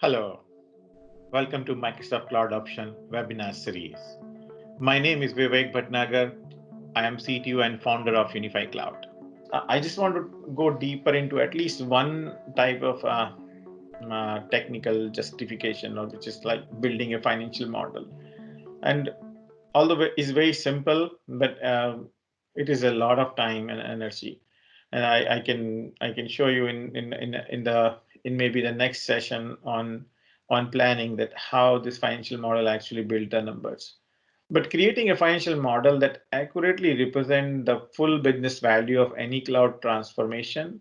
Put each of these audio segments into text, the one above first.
Hello, welcome to Microsoft Cloud Option webinar series. My name is Vivek Bhatnagar. I am CTO and founder of UnifyCloud. I just want to go deeper into at least one type of technical justification, or which is like building a financial model. And although it is very simple, but it is a lot of time and energy. And I can show you in maybe the next session on planning that how this financial model actually built the numbers. But creating a financial model that accurately represent the full business value of any cloud transformation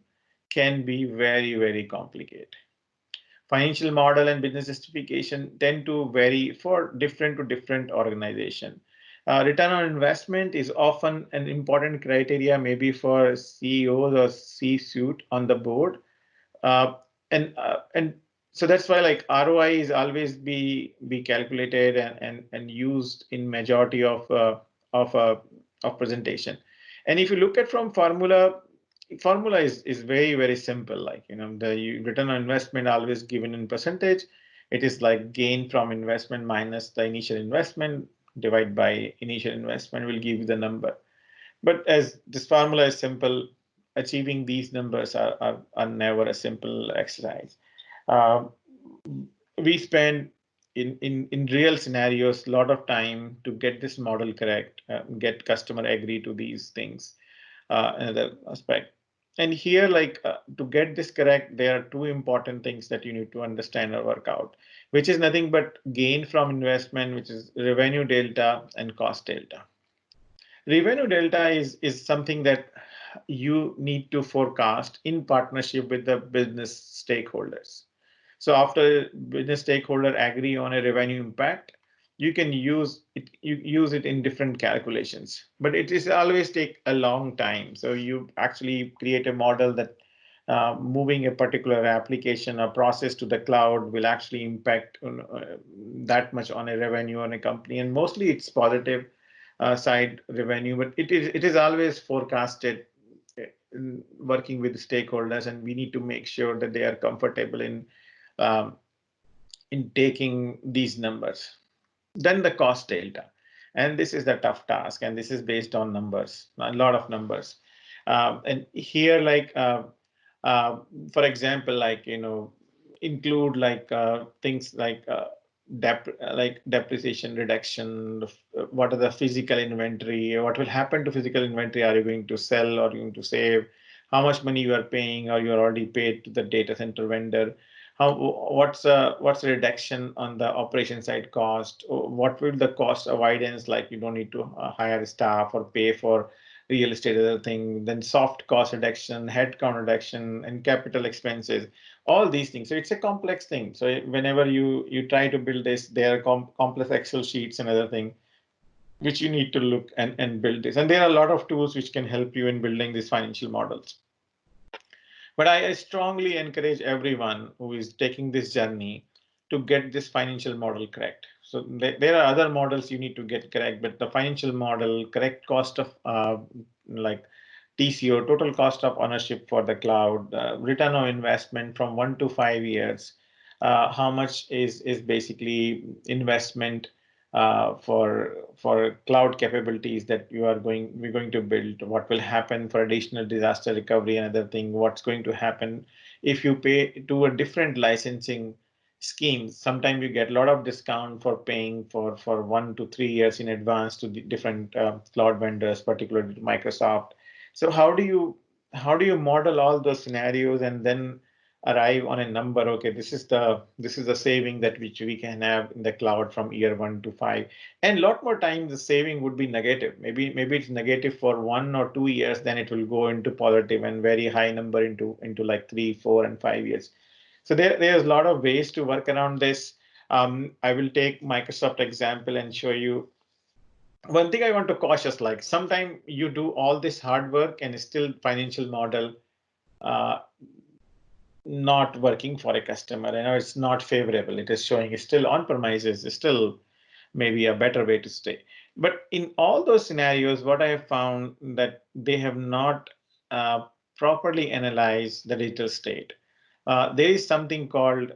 can be very, very complicated. Financial model and business justification tend to vary for different to different organization. Return on investment is often an important criteria, maybe for CEOs or C-suite on the board, uh, and so that's why like ROI is always be calculated and used in majority of uh, of presentation. And if you look at from formula is very very simple. Like the return on investment always given in percentage. It is like gain from investment minus the initial investment divided by initial investment will give you the number. But as this formula is simple, achieving these numbers are never a simple exercise. Uh, we spend in real scenarios a lot of time to get this model correct, get customer agree to these things, another aspect. And here, like to get this correct, there are two important things that you need to understand or work out, which is nothing but gain from investment, which is revenue delta and cost delta. Revenue delta is something that you need to forecast in partnership with the business stakeholders. So after business stakeholder agree on a revenue impact, you can use it in different calculations, but it is always take a long time. So you actually create a model that moving a particular application or process to the cloud will actually impact that much on a revenue on a company, and mostly it's positive side revenue, but it is always forecasted working with stakeholders, and we need to make sure that they are comfortable um, in taking these numbers. Then the cost delta, and this is the tough task, and this is based on numbers, a lot of numbers. And here, like uh, for example, like include like things like like depreciation reduction. What are the physical inventory? What will happen to physical inventory? Are you going to sell or going to save? How much money you are paying, or you are already paid to the data center vendor? How what's the reduction on the operation side cost? What will the cost avoidance, like you don't need to hire staff or pay for real estate, other thing, then soft cost reduction, headcount reduction, and capital expenses, all these things. So it's a complex thing. So whenever you try to build this, there are complex Excel sheets and other thing which you need to look and build this. And there are a lot of tools which can help you in building these financial models. But I strongly encourage everyone who is taking this journey to get this financial model correct. So there are other models you need to get correct, but the financial model, correct cost of like TCO, total cost of ownership for the cloud, return on investment from 1 to 5 years, how much is basically investment for cloud capabilities that we're going to build, what will happen for additional disaster recovery, and other thing, what's going to happen if you pay to a different licensing scheme. Sometimes you get a lot of discount for paying for 1 to 3 years in advance to the different cloud vendors, particularly Microsoft. So how do you model all those scenarios and then arrive on a number? Okay, this is the saving that which we can have in the cloud from year 1 to 5. And a lot more time the saving would be negative. Maybe it's negative for 1 or 2 years, then it will go into positive and very high number into like 3, 4, and 5 years. So there's a lot of ways to work around this. I will take Microsoft example and show you. One thing I want to cautious, like sometimes you do all this hard work and still financial model uh, not working for a customer. I know it's not favorable. It is showing still on premises is still maybe a better way to stay. But in all those scenarios, what I have found that they have not properly analyzed the digital state. There is something called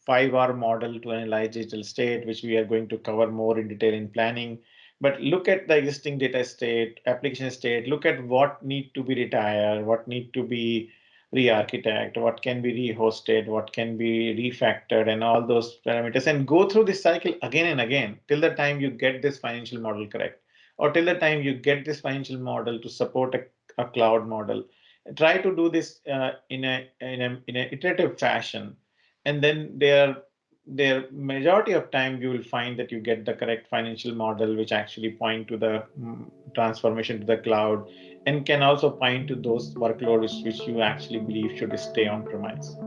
5R model to analyze digital state, which we are going to cover more in detail in planning. But look at the existing data state, application state, look at what need to be retired, what need to be re-architect, what can be rehosted, what can be refactored, and all those parameters, and go through this cycle again and again till the time you get this financial model correct, or till the time you get this financial model to support a cloud model. Try to do this in a iterative fashion, and then their majority of time you will find that you get the correct financial model, which actually point to the transformation to the cloud, and can also point to those workloads which you actually believe should stay on premise.